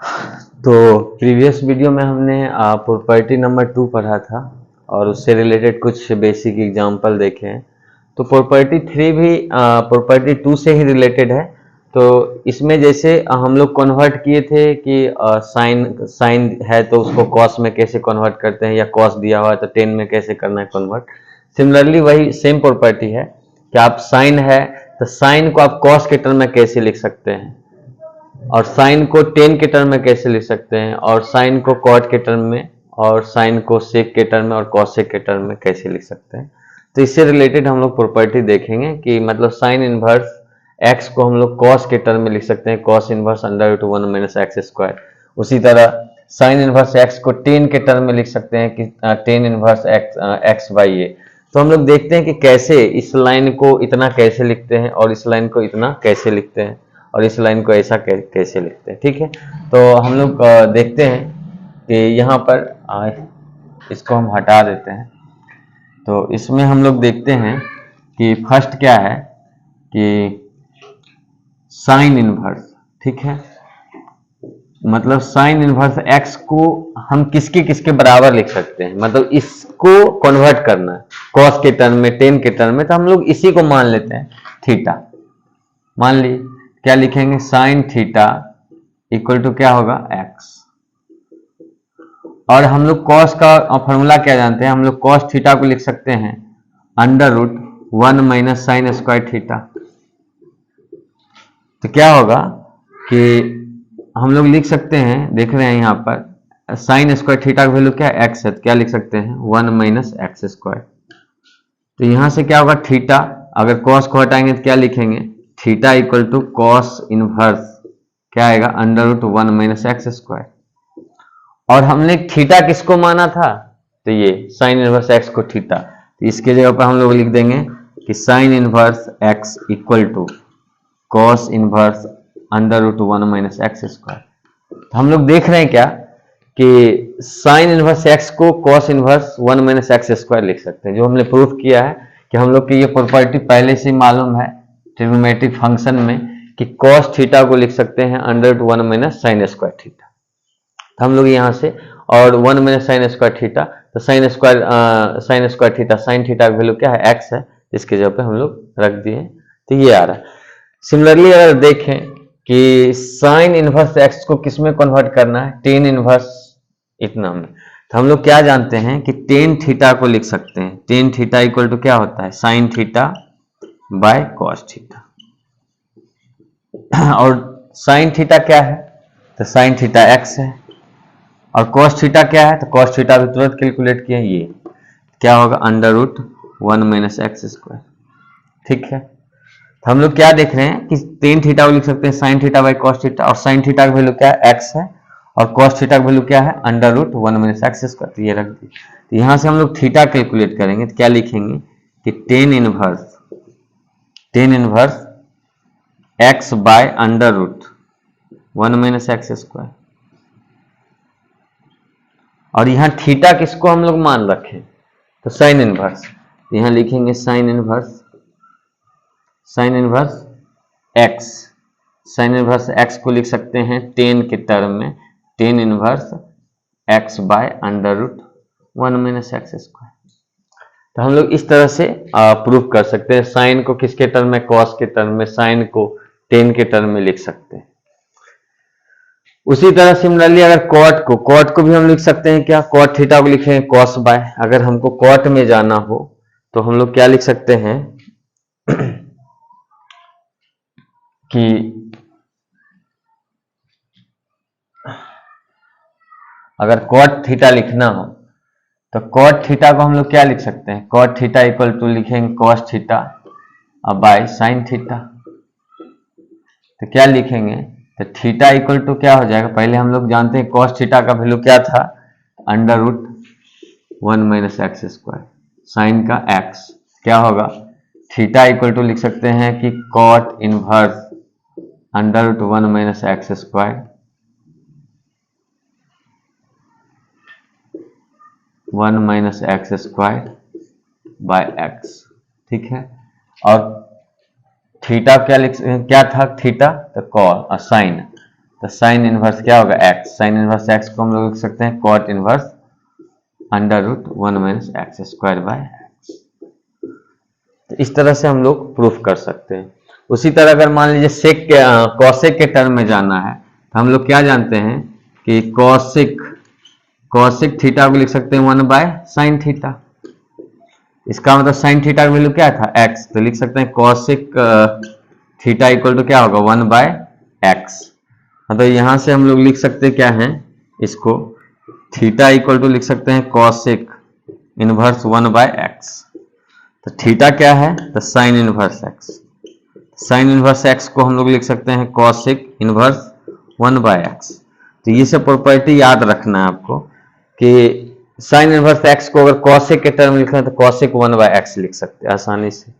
तो previous video में हमने प्रॉपर्टी नंबर 2 पढ़ा था और उससे रिलेटेड कुछ बेसिक एग्जांपल देखे हैं। तो प्रॉपर्टी 3 भी प्रॉपर्टी 2 से ही रिलेटेड है। तो इसमें जैसे हम लोग कन्वर्ट किए थे कि साइन है तो उसको कॉस में कैसे कन्वर्ट करते हैं, या कॉस दिया हुआ है तो टेन में कैसे करना है कन्वर्ट। सिमिलरली वही सेम प्रॉपर्टी है कि आप साइन है तो साइन को आप कॉस के टर्म में कैसे लिख सकते हैं, और साइन को टेन के टर्म में कैसे लिख सकते हैं, और साइन को कॉट के टर्म में, और साइन को सेक के टर्म में, और कॉसेक के टर्म में कैसे लिख सकते हैं। तो इससे रिलेटेड हम लोग प्रॉपर्टी देखेंगे कि मतलब साइन इनवर्स एक्स को हम लोग कॉस के टर्म में लिख सकते हैं, cos inverse under root 1 minus x square. उसी तरह साइन इनवर्स एक्स को टेन के टर्म में लिख सकते हैं कि tan inverse x by a. तो हम लोग देखते हैं कि कैसे इस लाइन को इतना कैसे लिखते हैं, और इस लाइन को इतना कैसे लिखते हैं, और इस लाइन को ऐसा कैसे लिखते हैं। ठीक है, तो हम लोग देखते हैं कि यहाँ पर इसको हम हटा देते हैं। तो इसमें हम लोग देखते हैं कि फर्स्ट क्या है कि साइन इनवर्स। ठीक है, मतलब साइन इनवर्स एक्स को हम किसके किसके बराबर लिख सकते हैं, मतलब इसको कन्वर्ट करना है कॉस के टर्म में, टेन के टर्म में। तो हम लोग इसी को मान लेते हैं थीटा। मान ली क्या लिखेंगे, साइन थीटा इक्वल टू क्या होगा, एक्स। और हम लोग कॉस का फॉर्मूला क्या जानते हैं, हम लोग कॉस थीटा को लिख सकते हैं under root 1 minus sine square theta. तो क्या होगा कि हम लोग लिख सकते हैं, देख रहे हैं यहाँ पर साइन स्क्वायर थीटा का वैल्यू क्या है, एक्स है, तो क्या लिख सकते हैं 1 माइनस एक्स स्क्वायर। तो यहां से क्या होगा थीटा, अगर कॉस को हटाएंगे तो क्या लिखेंगे, theta equal to cos inverse क्या आएगा, under root 1 minus x square. और हमने थीटा किसको माना था, तो ये साइन इनवर्स एक्स को थीटा। तो इसके जगह पर हम लोग लिख देंगे कि sine inverse x equal to cos inverse under root 1 minus x square. तो हम लोग देख रहे हैं क्या कि साइन इनवर्स एक्स को cos inverse 1 minus x square लिख सकते हैं, जो हमने प्रूफ किया है कि हम लोग की ये प्रॉपर्टी पहले से मालूम है ट्रिग्नोमेट्रिक फंक्शन में कि कॉस थीटा को लिख सकते हैं under root 1 minus sine square theta. तो हम लोग यहाँ से, और 1 माइनस साइन स्क्वायर थीटा, तो sine square theta, sine theta का वैल्यू क्या है, एक्स है, इसके जगह पे हम लोग रख दिए। तो ये आ रहा है। सिमिलरली अगर देखें कि साइन इनवर्स एक्स को किस में कन्वर्ट करना है, टेन इनवर्स इतना में, तो हम लोग क्या जानते हैं कि टेन थीटा को लिख सकते हैं, टेन थीटा इक्वल टू क्या होता है, sine theta by cos theta. और साइन थीटा क्या है, तो साइन थीटा एक्स है, और कॉस थीटा क्या है, तो कॉस थीटा भी तुरंत कैलकुलेट किया, ये क्या होगा under root 1 minus x square. ठीक है, तो हम लोग क्या देख रहे हैं कि टेन थीटा को लिख सकते हैं sine theta by cos theta, और साइन थीटा का वैल्यू क्या है, एक्स है, और कॉस थीटा का वैल्यू क्या है, under root 1 minus x square. तो ये रख दी। तो यहां से हम लोग थीटा कैलकुलेट करेंगे, तो क्या लिखेंगे कि tan inverse x by under root 1 minus x square. और यहाँ थीटा किसको हम लोग मान रखें, तो साइन इनवर्स। यहाँ लिखेंगे sine inverse x, sine inverse x को लिख सकते हैं टेन के टर्म में, tan inverse x by under root 1 minus x square. तो हम लोग इस तरह से प्रूफ कर सकते हैं, साइन को किसके टर्म में, कॉस के टर्म में, साइन को टेन के टर्म में लिख सकते हैं। उसी तरह सिमिलरली अगर कॉट को भी हम लिख सकते हैं, क्या, कॉट थीटा को लिखेंगे कॉस बाय। अगर हमको कॉट में जाना हो तो हम लोग क्या लिख सकते हैं कि अगर कॉट थीटा लिखना हो तो कॉट थीटा को हम लोग क्या लिख सकते हैं, कॉट थीटा इक्वल टू लिखेंगे cos theta by sine theta. तो क्या लिखेंगे, तो थीटा इक्वल टू क्या हो जाएगा, पहले हम लोग जानते हैं कॉस थीटा का वैल्यू क्या था, under root 1 minus x square, sine का एक्स क्या होगा, थीटा इक्वल टू लिख सकते हैं कि cot inverse under root 1 minus x square 1 minus x square by x. ठीक है, और थीटा क्या था, थीटा तो कॉस साइन, तो साइन इनवर्स क्या होगा एक्स, साइन इनवर्स एक्स को हम लोग लिख सकते हैं cot inverse under root 1 minus x square by x. तो इस तरह से हम लोग प्रूफ कर सकते हैं। उसी तरह अगर मान लीजिए सेक के कॉसेक के टर्म में जाना है तो हम लोग क्या जानते हैं कि कॉसेक थीटा को लिख सकते हैं 1 बाय साइन थीटा। इसका मतलब साइन थीटा का वैल्यू क्या था एक्स, तो लिख सकते हैं कॉसेक थीटा इक्वल टू क्या होगा 1 बाय एक्स। तो यहां से हम लोग लिख सकते क्या हैं इसको, थीटा इक्वल टू लिख सकते हैं कॉसेक इनवर्स 1 बाय एक्स। तो थीटा क्या है, तो sine inverse x, sine inverse x को हम लोग लिख सकते हैं कॉसेक इनवर्स 1 बाय एक्स। तो ये सब प्रॉपर्टी याद रखना है आपको कि साइन इनवर्स एक्स को अगर कॉसेक के टर्म में लिखना है तो कॉसेक 1 बाय एक्स लिख सकते हैं आसानी से,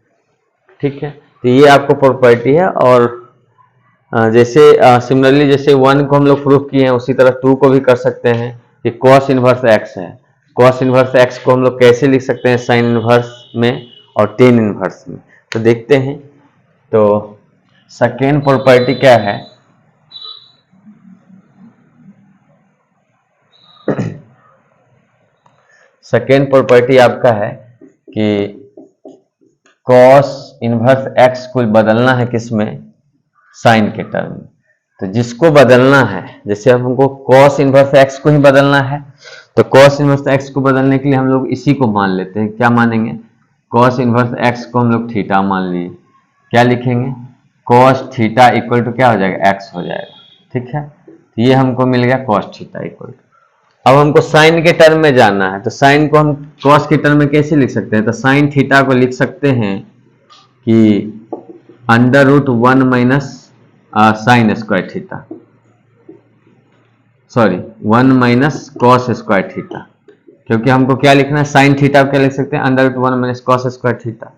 ठीक है। तो ये आपको प्रॉपर्टी है। और जैसे सिमिलरली जैसे 1 को हम लोग प्रूफ किए हैं उसी तरह 2 को भी कर सकते हैं कि कॉस इनवर्स एक्स है। कॉस इनवर्स एक्स को हम लोग कैसे लिख सकते हैं साइन इनवर्स में और टेन इनवर्स में, तो देखते हैं। तो सेकेंड प्रॉपर्टी क्या है, सेकेंड प्रॉपर्टी आपका है कि कॉस इनवर्स एक्स को बदलना है किसमें, साइन के टर्म में। तो जिसको बदलना है, जैसे हमको कॉस इनवर्स एक्स को ही बदलना है, तो कॉस इनवर्स एक्स को बदलने के लिए हम लोग इसी को मान लेते हैं। क्या मानेंगे, कॉस इनवर्स एक्स को हम लोग थीटा मान लिए, क्या लिखेंगे कॉस थीटा इक्वल टू क्या हो जाएगा एक्स हो जाएगा, ठीक है। तो ये हमको मिल गया कॉस थीटा इक्वल टू। अब हमको साइन के टर्म में जाना है, तो साइन को हम कॉस के टर्म में कैसे लिख सकते हैं, तो साइन थीटा को लिख सकते हैं कि under root 1 minus sine square theta, sorry 1 minus cos square theta, क्योंकि हमको क्या लिखना है साइन थीटा क्या लिख सकते हैं under root 1 minus cos square theta,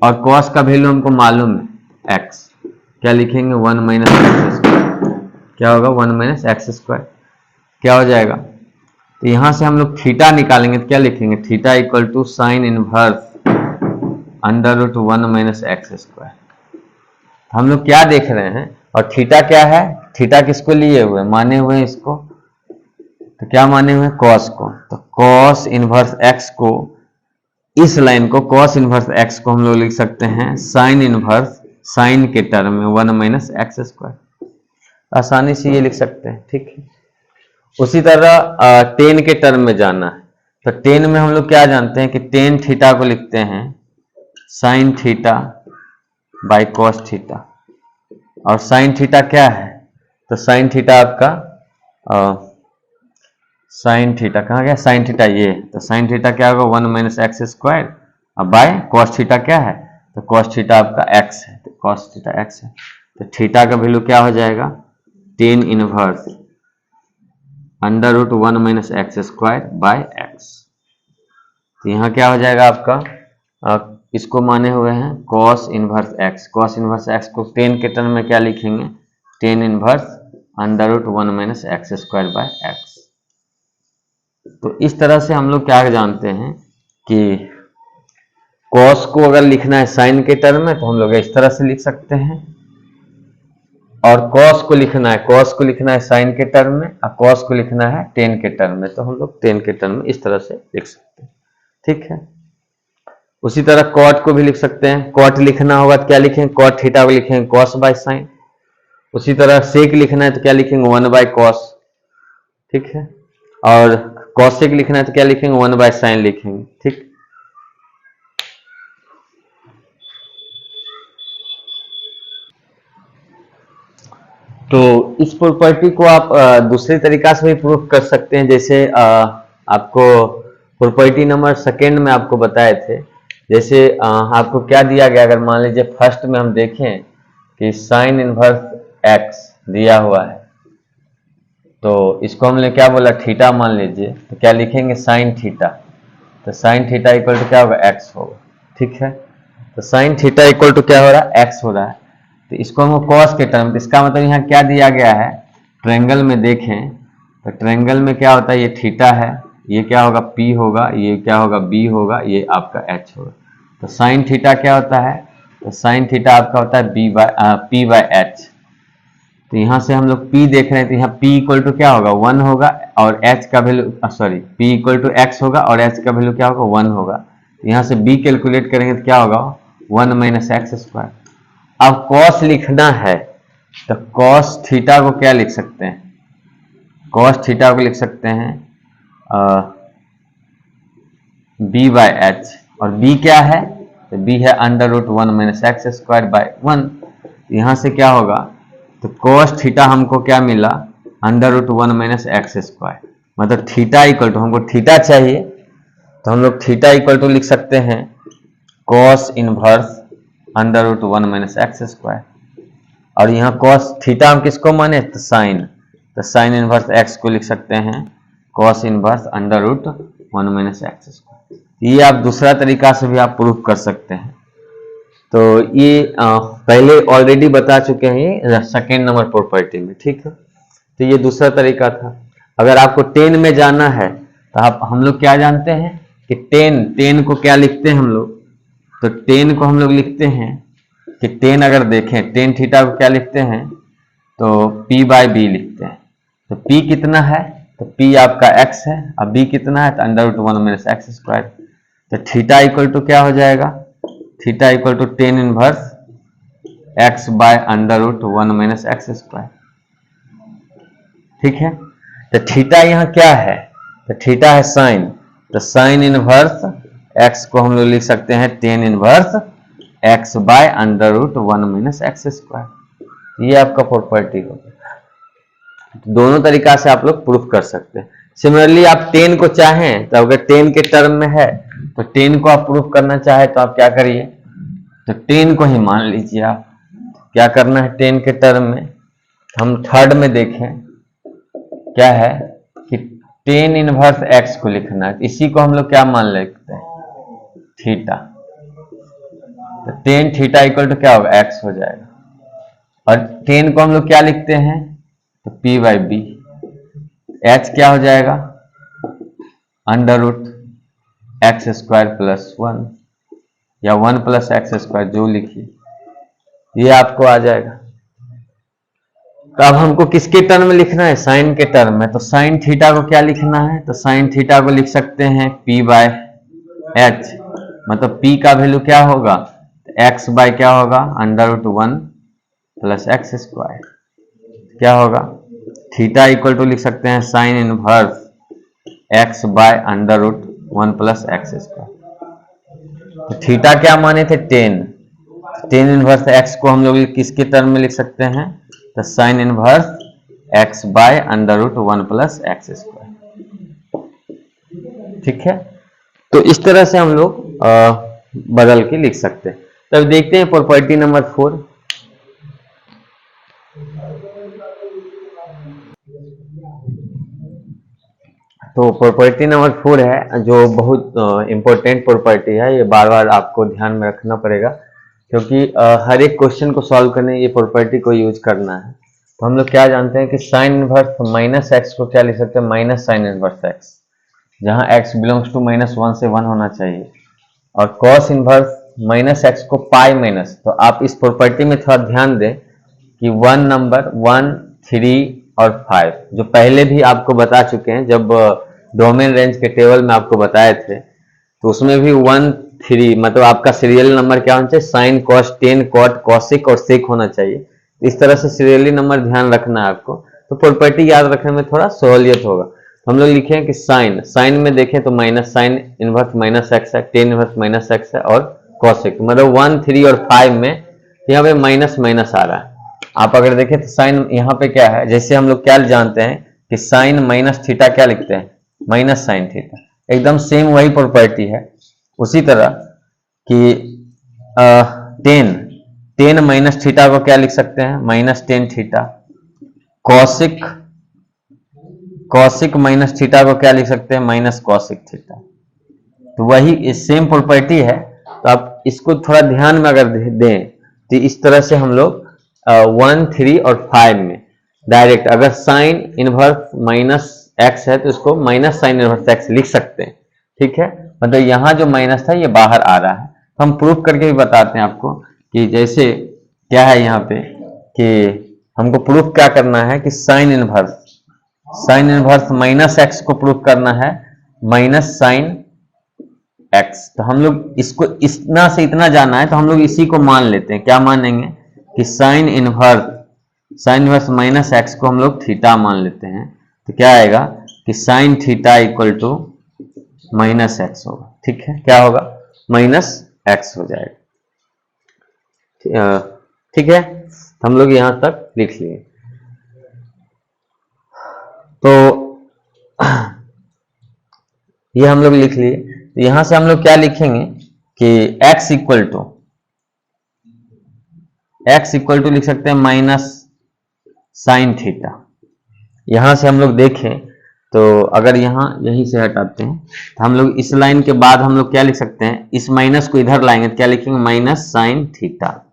और कॉस का वैल्यू हमको मालूम है एक्स, क्या लिखेंगे 1 माइनस एक्स स्क्वायर, क्या होगा 1 माइनस एक्स स्क्वायर, क्या हो जाएगा। तो यहां से हम लोग थीटा निकालेंगे तो क्या लिखेंगे theta equal to sine inverse under root 1 minus x square. हम लोग क्या देख रहे हैं, और थीटा क्या है, थीटा किसको लिए हुए माने हुए हैं इसको, तो क्या माने हुए हैं कॉस को। तो कॉस इनवर्स एक्स को, इस लाइन को कॉस इनवर्स एक्स को हम लोग लिख सकते हैं साइन इनवर्स साइन के टर्म में 1 माइनस एक्स स्क्वायर, आसानी से ये लिख सकते हैं, ठीक है। उसी तरह टेन के टर्म में जाना है, तो टेन में हम लोग क्या जानते हैं कि टेन थीटा को लिखते हैं sine theta by cos theta, और साइन थीटा क्या है, तो साइन थीटा आपका साइन थीटा कहाँ गया, साइन थीटा ये, तो साइन थीटा क्या होगा 1 माइनस एक्स स्क्वायर, अब बाय कॉस थीटा क्या है, तो कॉस थीटा आपका एक्स है, तो कॉस थीटा एक्स है, तो थीटा का वैल्यू क्या हो जाएगा tan inverse under root 1 minus x square by x. तो यहाँ क्या हो जाएगा आपका इसको माने हुए हैं cos inverse x, cos inverse x को टेन के टर्म में क्या लिखेंगे tan inverse under root 1 minus x square by x. तो इस तरह से हम लोग क्या जानते हैं कि कॉस को अगर लिखना है साइन के टर्म में तो हम लोग इस तरह से लिख सकते हैं, और कॉस को लिखना है साइन के टर्म में, और कॉस को लिखना है टेन के टर्म में, तो हम लोग टेन के टर्म में इस तरह से लिख सकते हैं, ठीक है। उसी तरह कॉट को भी लिख सकते हैं, कॉट लिखना होगा तो क्या लिखेंगे कॉट थीटा को लिखेंगे कॉस बाय साइन। उसी तरह सेक लिखना है तो क्या लिखेंगे 1 बाय कॉस, ठीक है। और कॉसेक लिखना है तो क्या लिखेंगे 1 बाय साइन लिखेंगे, ठीक। तो इस प्रॉपर्टी को आप दूसरे तरीका से भी प्रूफ कर सकते हैं, जैसे आपको प्रॉपर्टी नंबर सेकेंड में आपको बताए थे, जैसे आपको क्या दिया गया, अगर मान लीजिए फर्स्ट में हम देखें कि साइन इनवर्स एक्स दिया हुआ है, तो इसको हमने क्या बोला थीटा मान लीजिए, तो क्या लिखेंगे साइन थीटा, तो साइन थीटा इक्वल टू क्या होगा एक्स होगा, ठीक है। तो साइन थीटा इक्वल टू क्या हो रहा है एक्स हो रहा है, तो इसको हम कॉस के टर्म, इसका मतलब यहाँ क्या दिया गया है ट्रायंगल में देखें तो ट्रायंगल में क्या होता है ये थीटा है, ये क्या होगा पी होगा, ये क्या होगा बी होगा, ये आपका एच होगा। तो साइन थीटा क्या होता है, तो साइन थीटा आपका होता है पी बाय एच, तो यहाँ से हम लोग p देख रहे हैं, तो यहाँ p इक्वल टू क्या होगा 1 होगा, और h का value sorry p equal to x होगा और h का वैल्यू क्या होगा 1 होगा। तो यहाँ से b कैलकुलेट करेंगे तो क्या होगा 1 माइनस एक्स स्क्वायर। अब cos लिखना है तो cos थीटा को क्या लिख सकते हैं, cos थीटा को लिख सकते हैं b बाय एच, और b क्या है तो b है under root 1 minus x square by 1। यहाँ से क्या होगा तो cos थीटा हमको क्या मिला under root 1 minus x square, मतलब थीटा इक्वल टू, हमको थीटा चाहिए तो हम लोग थीटा इक्वल टू लिख सकते हैं cos inverse under root 1 minus x square. और यहाँ cos थीटा हम किसको माने तो साइन, तो साइन इनवर्स x को लिख सकते हैं cos inverse under root 1 minus x square. ये आप दूसरा तरीका से भी आप प्रूफ कर सकते हैं। तो ये पहले ऑलरेडी बता चुके हैं ये सेकेंड नंबर प्रॉपर्टी में, ठीक है। तो ये दूसरा तरीका था। अगर आपको 10 में जाना है तो आप हम लोग क्या जानते हैं कि 10 को क्या लिखते हैं हम लोग, तो 10 को हम लोग लिखते हैं कि 10 अगर देखें 10 थीटा को क्या लिखते हैं तो p बाय बी लिखते हैं। तो p कितना है तो p आपका x है, अब b कितना है तो under root 1 minus x square. तो थीटा इक्वल टू क्या हो जाएगा, theta equal to 10 inverse x by under root 1 minus x square, ठीक है। तो थीटा यहाँ क्या है तो थीटा है साइन, तो साइन इनवर्स x को हम लोग लिख सकते हैं 10 inverse x by under root 1 minus x square. ये आपका प्रॉपर्टी होगा। दोनों तरीका से आप लोग प्रूफ कर सकते हैं। सिमिलरली आप 10 को चाहें तो अगर 10 के टर्म में है तो 10 को आप प्रूफ करना चाहे तो आप क्या करिए, तो 10 को ही मान लीजिए। आप क्या करना है 10 के टर्म में, हम थर्ड में देखें क्या है कि 10 इनवर्स x को लिखना है, इसी को हम लोग क्या मान लेते हैं थीटा। तो 10 थीटा इक्वल टू क्या होगा x हो जाएगा, और 10 को हम लोग क्या लिखते हैं तो p बाई बी, h क्या हो जाएगा under root x square plus 1 या 1 प्लस एक्स स्क्वायर जो लिखिए, ये आपको आ जाएगा। तो अब हमको किसके टर्म में लिखना है, साइन के टर्म में। तो साइन थीटा को क्या लिखना है तो साइन थीटा को लिख सकते हैं p बाय एच, मतलब p का वैल्यू क्या होगा x बाय क्या होगा under root 1 plus x square, क्या होगा थीटा इक्वल टू लिख सकते हैं sine inverse x by under root 1 plus x square. तो थीटा क्या माने थे 10 इनवर्स x को हम लोग किसके टर्म में लिख सकते हैं तो sine inverse x by under root 1 plus x square, ठीक है। तो इस तरह से हम लोग बदल के लिख सकते हैं। तब देखते हैं प्रॉपर्टी नंबर 4। तो प्रॉपर्टी नंबर 4 है जो बहुत इंपॉर्टेंट प्रॉपर्टी है, ये बार बार आपको ध्यान में रखना पड़ेगा क्योंकि हर एक क्वेश्चन को सॉल्व करने ये प्रॉपर्टी को यूज करना है। तो हम लोग क्या जानते हैं कि साइन इनवर्स माइनस एक्स को क्या लिख सकते हैं माइनस साइन इनवर्स एक्स, जहां x बिलोंग्स टू -1 से 1 होना चाहिए, और कॉस इनवर्स माइनस एक्स को पाई माइनस। तो आप इस प्रॉपर्टी में थोड़ा ध्यान दें कि 1 नंबर 1, 3 और 5 जो पहले भी आपको बता चुके हैं, जब डोमेन रेंज के टेबल में आपको बताए थे तो उसमें भी 1, 3 मतलब आपका सीरियल नंबर क्या होना चाहिए sine cos tan cot cosec और सेक होना चाहिए। इस तरह से सीरियली नंबर ध्यान रखना है आपको, तो प्रॉपर्टी याद रखने में थोड़ा सहूलियत होगा। तो हम लोग लिखे हैं कि साइन में देखें तो minus sine inverse minus x है, टेन इनवर्स माइनस एक्स है, और कॉसिक मतलब 1, 3 और 5 में यहाँ पे माइनस माइनस आ रहा है। आप अगर देखें तो साइन यहाँ पे क्या है, जैसे हम लोग क्या जानते हैं कि साइन माइनस थीटा क्या लिखते हैं माइनस साइन थीटा, एकदम सेम वही प्रॉपर्टी है। उसी तरह कि 10 माइनस थीटा को क्या लिख सकते हैं minus 10 theta, cosec minus theta को क्या लिख सकते हैं माइनस कॉसिक थीटा। तो वही सेम प्रॉपर्टी है। तो आप इसको थोड़ा ध्यान में अगर दें तो इस तरह से हम लोग 1, 3 और 5 में डायरेक्ट अगर साइन इनवर्स माइनस एक्स है तो इसको माइनस साइन इनवर्स एक्स लिख सकते हैं, ठीक है। मतलब यहाँ जो माइनस था ये बाहर आ रहा है। हम प्रूफ करके भी बताते हैं आपको कि जैसे क्या है यहाँ पे कि हमको प्रूफ क्या करना है कि साइन इनवर्स माइनस एक्स को प्रूफ करना है, माइनस साइन एक्स। तो हम लोग इसको इतना से इतना जाना है तो हम लोग इसी को मान लेते हैं। क्या मानेंगे कि साइन इनवर्स माइनस एक्स को हम लोग थीटा मान लेते हैं। तो क्या आएगा कि sine theta equal to minus x होगा। ठीक है, क्या होगा, माइनस एक्स हो जाएगा। ठीक है, हम लोग यहां तक लिख लिए। तो ये हम लोग लिख लिए। तो यहां से हम लोग क्या लिखेंगे कि x इक्वल टू लिख सकते हैं माइनस साइन थीटा। यहां से हम लोग देखें तो अगर यहां यहीं से हटाते हैं तो हम लोग इस लाइन के बाद हम लोग क्या लिख सकते हैं, इस माइनस को इधर लाएंगे तो क्या लिखेंगे, minus sine theta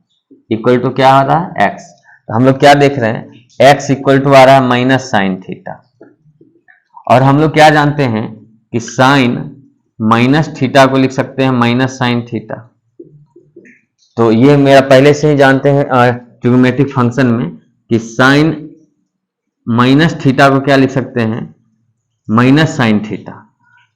equal to क्या आ रहा है, x। तो हम लोग क्या देख रहे हैं, x इक्वल टू आ रहा है माइनस साइन थीटा। और हम लोग क्या जानते हैं कि साइन माइनस थीटा को लिख सकते हैं माइनस साइन थीटा। तो ये मेरा पहले से ही जानते हैं ट्रिग्नोमेट्रिक फंक्शन में कि साइन माइनस थीटा को क्या लिख सकते हैं, माइनस साइन थीटा।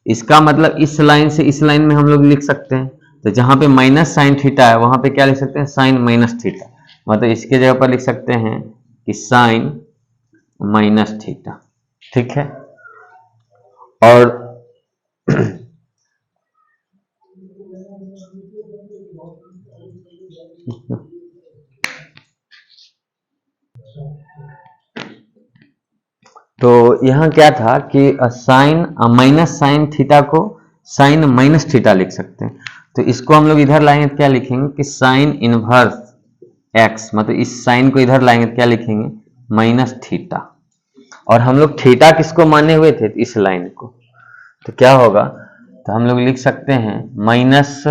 इसका मतलब इस लाइन से इस लाइन में हम लोग लिख सकते हैं। तो जहां पे माइनस साइन थीटा है वहां पे क्या लिख सकते हैं, साइन माइनस थीटा। मतलब इसके जगह पर लिख सकते हैं कि साइन माइनस थीटा। ठीक है, और तो यहां क्या था कि साइन माइनस साइन थीटा को साइन माइनस थीटा लिख सकते हैं। तो इसको हम लोग इधर लाएंगे तो क्या लिखेंगे कि साइन इनवर्स एक्स, मतलब इस साइन को इधर लाएंगे तो क्या लिखेंगे, माइनस थीटा। और हम लोग थीटा किसको माने हुए थे, इस लाइन को। तो क्या होगा, तो हम लोग लिख सकते हैं माइनस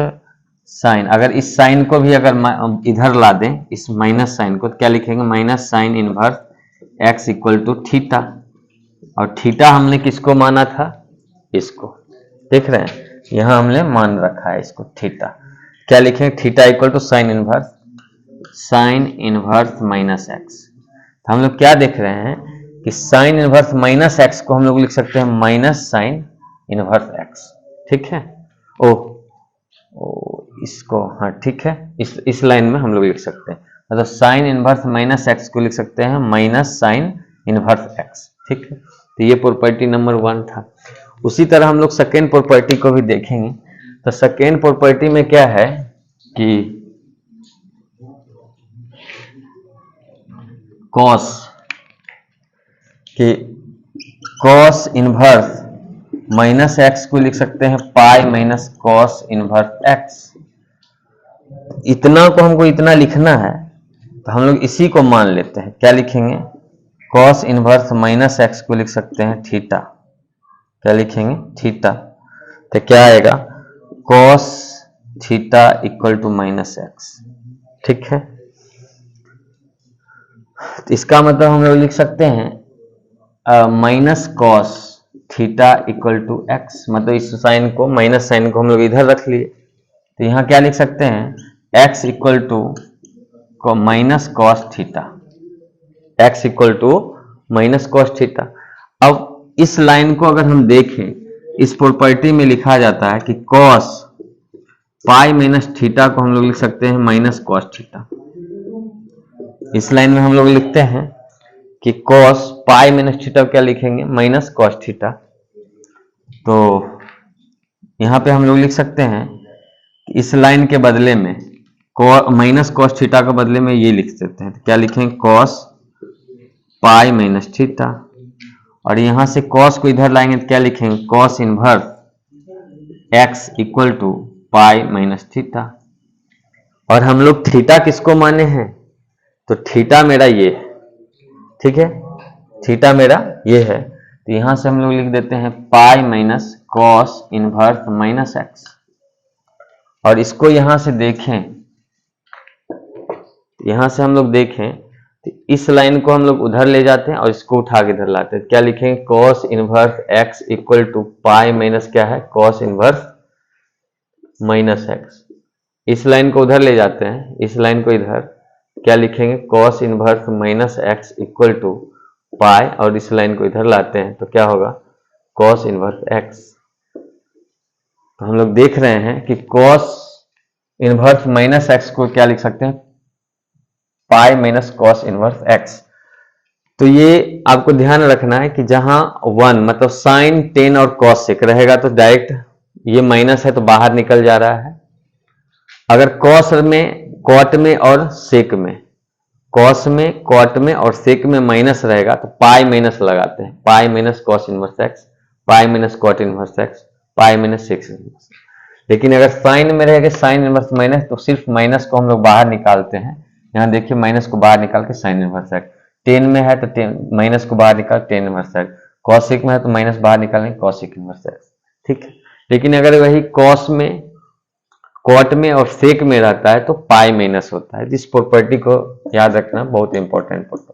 साइन, अगर इस साइन को भी अगर इधर ला दें इस माइनस साइन को तो क्या लिखेंगे, minus sine inverse x equal to theta. और थीटा हमने किसको माना था, इसको देख रहे हैं, यहां हमने मान रखा है इसको थीटा। क्या लिखेंगे, theta equal to sine inverse minus x. तो हम लोग क्या देख रहे हैं कि साइन इनवर्स माइनस एक्स को हम लोग लिख सकते हैं माइनस साइन इनवर्स एक्स। ठीक है, ओ इसको, हाँ ठीक है, इस लाइन में हम लोग लिख सकते हैं, मतलब साइन इनवर्स माइनस एक्स को लिख सकते हैं माइनस साइन इनवर्स एक्स। ठीक है, तो ये प्रॉपर्टी नंबर 1 था। उसी तरह हम लोग सेकेंड प्रॉपर्टी को भी देखेंगे। तो सेकेंड प्रॉपर्टी में क्या है कि कॉस इनवर्स माइनस एक्स को लिख सकते हैं pi minus cos inverse x. इतना को हमको इतना लिखना है तो हम लोग इसी को मान लेते हैं। क्या लिखेंगे, कॉस इनवर्स माइनस एक्स को लिख सकते हैं थीटा। क्या लिखेंगे, थीटा। तो क्या आएगा, cos theta equal to minus x. ठीक है, तो इसका मतलब हम लोग लिख सकते हैं minus cos theta equal to x. मतलब इस साइन को, माइनस साइन को हम लोग इधर रख लिए। तो यहां क्या लिख सकते हैं, x equal to minus cos theta, x equal to minus cos theta. अब इस लाइन को अगर हम देखें, इस प्रॉपर्टी में लिखा जाता है कि कॉस पाई माइनस थीटा को हम लोग लिख सकते हैं माइनस कॉस थीटा। इस लाइन में हम लोग लिखते हैं कि कॉस पाई माइनस थीटा क्या लिखेंगे, माइनस कॉस थीटा। तो यहां पे हम लोग लिख सकते हैं कि इस लाइन के बदले में माइनस कॉस थीटा के बदले में ये लिख सकते हैं। तो क्या लिखेंगे, कॉस पाई माइनस थीटा। और यहां से कॉस को इधर लाएंगे तो क्या लिखेंगे, cos inverse x equal to pi minus theta. और हम लोग थीटा किसको माने हैं, तो थीटा मेरा ये है। ठीक है, थीटा मेरा ये है। तो यहां से हम लोग लिख देते हैं pi minus cos inverse minus x. और इसको यहां से देखें, यहां से हम लोग देखें तो इस लाइन को हम लोग उधर ले जाते हैं और इसको उठा के इधर लाते हैं। क्या लिखेंगे, cos inverse x equal to pi minus क्या है, कॉस इनवर्स माइनस एक्स। इस लाइन को उधर ले जाते हैं, इस लाइन को इधर, क्या लिखेंगे, cos inverse minus x equal to pi, और इस लाइन को इधर लाते हैं तो क्या होगा, कॉस इनवर्स एक्स। तो हम लोग देख रहे हैं कि कॉस इनवर्स माइनस एक्स को क्या लिख सकते हैं, pi minus cos inverse x. तो ये आपको ध्यान रखना है कि जहां 1 मतलब साइन 10 और कॉस सेक रहेगा तो डायरेक्ट ये माइनस है तो बाहर निकल जा रहा है। अगर कॉस में, कॉट में और सेक में, कॉस में, कॉट में और सेक में माइनस रहेगा तो पाई माइनस लगाते हैं, pi minus cos inverse x, pi minus cot inverse x, pi minus sec inverse. लेकिन अगर साइन में रहेगा साइन इनवर्स माइनस तो सिर्फ माइनस को हम लोग बाहर निकालते हैं। यहां देखिए माइनस को बाहर निकाल के साइन इनवर्स एक्स, 10 में है तो 10 माइनस को बाहर निकाल 10 इनवर्स एक्स, कॉसिक में है तो माइनस बाहर निकालेंगे कॉसिक इनवर्स एक्स, ठीक है। लेकिन अगर वही कॉस में, कॉट में और सेक में रहता है तो पाई माइनस होता है। इस प्रॉपर्टी को याद रखना बहुत इंपॉर्टेंट प्रॉपर्टी।